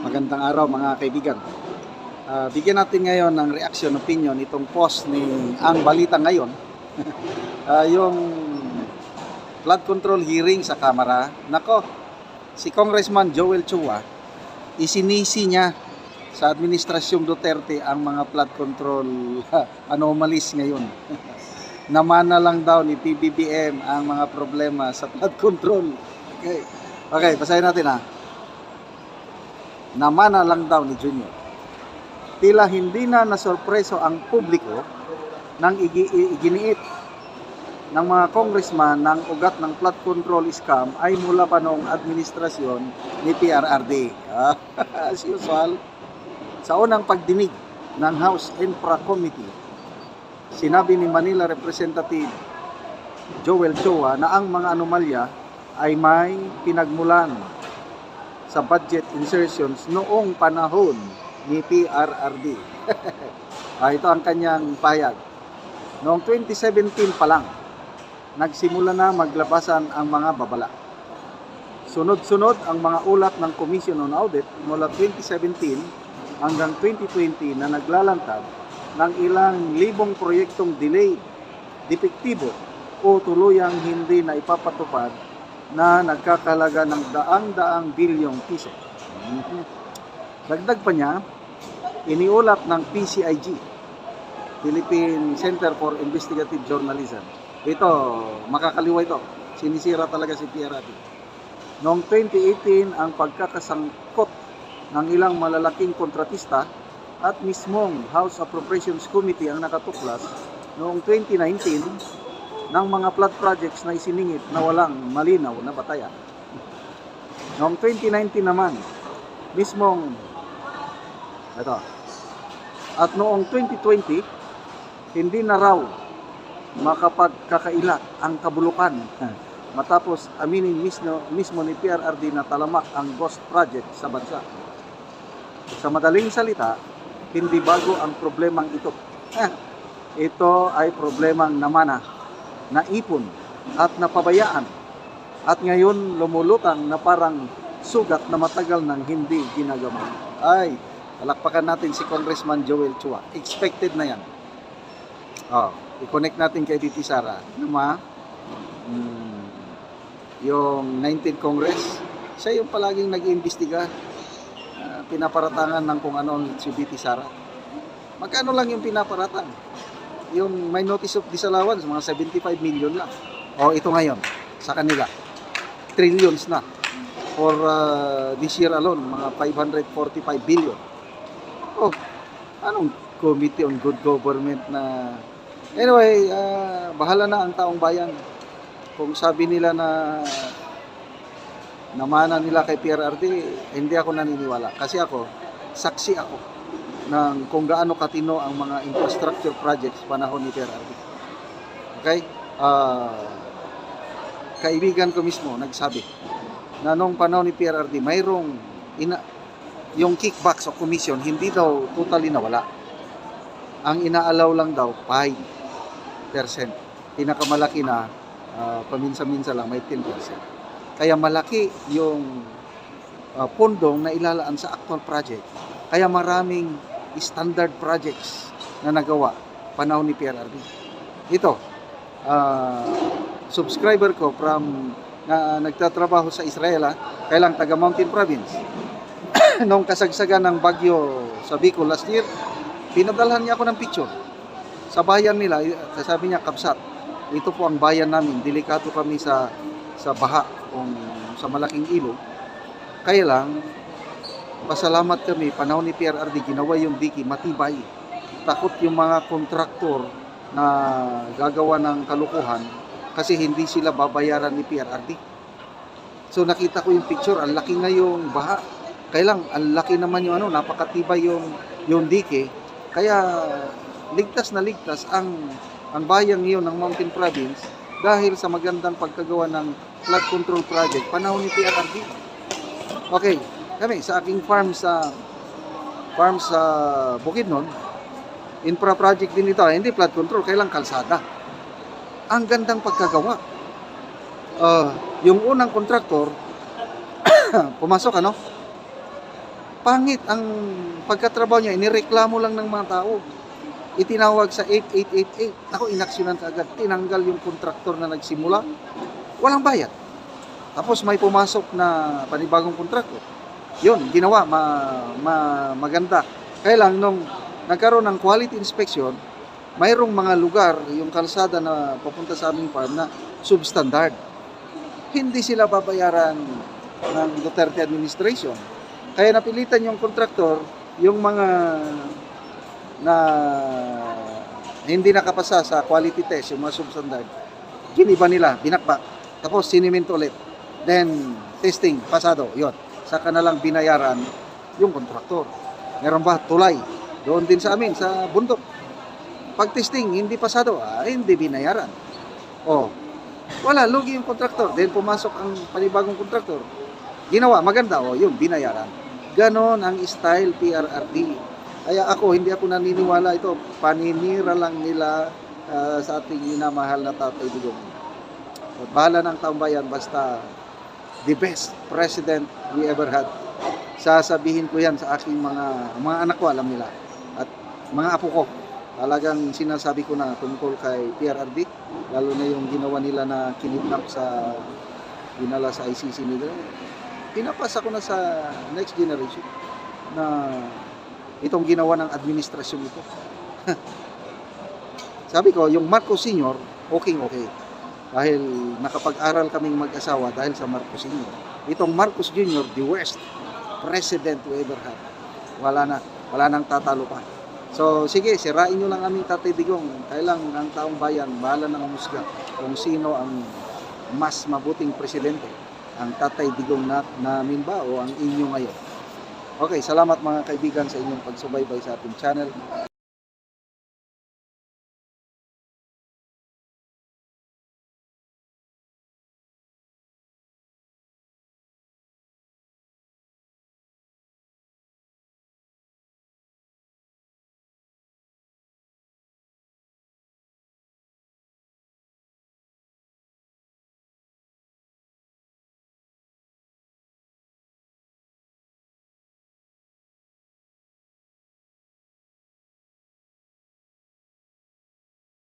Magandang araw mga kaibigan. Bigyan natin ngayon ng reaction, opinion itong post ni Ang Balita Ngayon. Yung flood control hearing sa Kamara. Nako, si Congressman Joel Chua, isinisi niya sa Administrasyong Duterte ang mga flood control anomalies ngayon. Namana lang daw ni PBBM ang mga problema sa flood control. Okay, basahin natin ha. Namana lang daw ni Junior. Tila hindi na nasorpreso ang publiko nang iginiit ng mga congressman ng ugat ng flood control scam ay mula pa noong administrasyon ni PRRD. As usual, sa unang pagdinig ng House Infra Committee, sinabi ni Manila Representative Joel Chua na ang mga anomalya ay may pinagmulan sa budget insertions noong panahon ni PRRD. Ito ang kanyang pahayag. Noong 2017 pa lang, nagsimula na maglabasan ang mga babala. Sunod-sunod ang mga ulat ng Commission on Audit mula 2017 hanggang 2020 na naglalantad ng ilang libong proyektong delayed, depektibo o tuluyang hindi na ipapatupad na nagkakalaga ng daang-daang bilyong piso. Dagdag pa niya, iniulat ng PCIG, Philippine Center for Investigative Journalism. Ito, makakaliwa ito. Sinisira talaga si PRRD. Noong 2018, ang pagkakasangkot ng ilang malalaking kontratista at mismong House Appropriations Committee ang nakatuklas noong 2019 ng mga flood projects na isiningit na walang malinaw na batayan. Noong 2019 naman, mismong ito. At noong 2020, hindi na raw makapagkakailat ang kabulukan matapos aminin mismo ni PRRD na talamak ang ghost project sa bansa. Sa madaling salita, hindi bago ang problemang ito. Ito ay problemang namana, naipon at napabayaan at ngayon lumulutang na parang sugat na matagal nang hindi ginagawa. Ay, palakpakan natin si Congressman Joel Chua. Expected na yan. I-connect natin kay DT Sara. Yung 19th Congress, siya yung palaging nag-iimbestiga, pinaparatangan ng kung ano si DT Sara. Magkano lang yung pinaparatang? Yung may notice of disallowance, mga 75 million lang. Ito ngayon, sa kanila, trillions na. For this year alone, mga 545 billion. Anong Committee on Good Government na... Anyway, bahala na ang taong bayan. Kung sabi nila na namana nila kay PRRD, hindi ako naniniwala. Kasi ako, saksi ako ng kung gaano katino ang mga infrastructure projects panahon ni PRRD. Okay? Kaibigan ko mismo nagsabi na noong panahon ni PRRD mayroong yung kickbacks o commission hindi daw totally nawala. Ang inaalaw lang daw 5%. Pinakamalaki na paminsan-minsan lang may 10%. Kaya malaki yung pundong na ilalaan sa actual project. Kaya maraming standard projects na nagawa panahon ni PRRD. Ito, subscriber ko from na nagtatrabaho sa Israel, kailang taga Mountain Province. Noong kasagsagan ng bagyo sa Bicol last year, pinadalhan niya ako ng picture. Sa bayan nila, sabi niya, Kapsat, ito po ang bayan namin, delikado kami sa baha kung sa malaking ilog. Kaya lang, pasalamat kami, panahon ni PRRD, ginawa yung diki, matibay. Takot yung mga kontraktor na gagawa ng kalukuhan kasi hindi sila babayaran ni PRRD. So nakita ko yung picture, ang laki nga yung baha. Kaya lang, ang laki naman yung napakatibay yung diki. Kaya ligtas na ligtas ang bayang iyon ng Mountain Province dahil sa magandang pagkagawa ng flood control project panahon ni PRRD. Okay. Kami sa aking farm sa Bukidnon, infra project din ito, hindi flood control, kailang kalsada. Ang gandang pagkagawa. Yung unang kontraktor pumasok Pangit ang pagkatrabaho niya, inireklamo lang ng mga tao. Itinawag sa 8888. Ako, inaksyonan agad. Tinanggal yung kontraktor na nagsimula. Walang bayad. Tapos may pumasok na panibagong kontraktor. Yun, ginawa, maganda. Kaya lang, nung nagkaroon ng quality inspection, mayroong mga lugar, yung kalsada na papunta sa aming farm na substandard. Hindi sila babayaran ng Duterte administration. Kaya napilitan yung kontraktor, yung mga na hindi nakapasa sa quality test, yung mga substandard, giniba nila, binakbak. Tapos sinimento ulit. Then, testing, pasado, yun. Saka na lang binayaran yung kontraktor. Meron ba? Tulay. Doon din sa amin, sa bundok. Pag testing, hindi pasado, hindi binayaran. Oh, wala, lugi yung kontraktor. Then pumasok ang panibagong kontraktor. Ginawa, maganda, yun, binayaran. Ganon ang style PRRD. Kaya hindi ako naniniwala ito. Paninira lang nila sa ating minamahal na Tatay Digong. Bahala ng taong bayan, basta the best president we ever had. Sasabihin ko yan sa aking mga anak ko, alam nila. At mga apo ko. Talagang sinasabi ko na tungkol kay PRRD, lalo na yung ginawa nila na kinidnap dinala sa ICC nila. Pinapasa ko na sa next generation na itong ginawa ng administrasyon ito. Sabi ko, yung Marcos Sr., okay. Dahil nakapag-aral kaming mag-asawa dahil sa Marcos Sr. Itong Marcos Jr., the worst president we ever had. Wala nang tatalo pa. So, sige, sirain nyo lang aming Tatay Digong. Kailang ang taong bayan, bahala ng umusga kung sino ang mas mabuting presidente. Ang Tatay Digong namin ba o ang inyo ngayon? Okay, salamat mga kaibigan sa inyong pagsubaybay sa ating channel.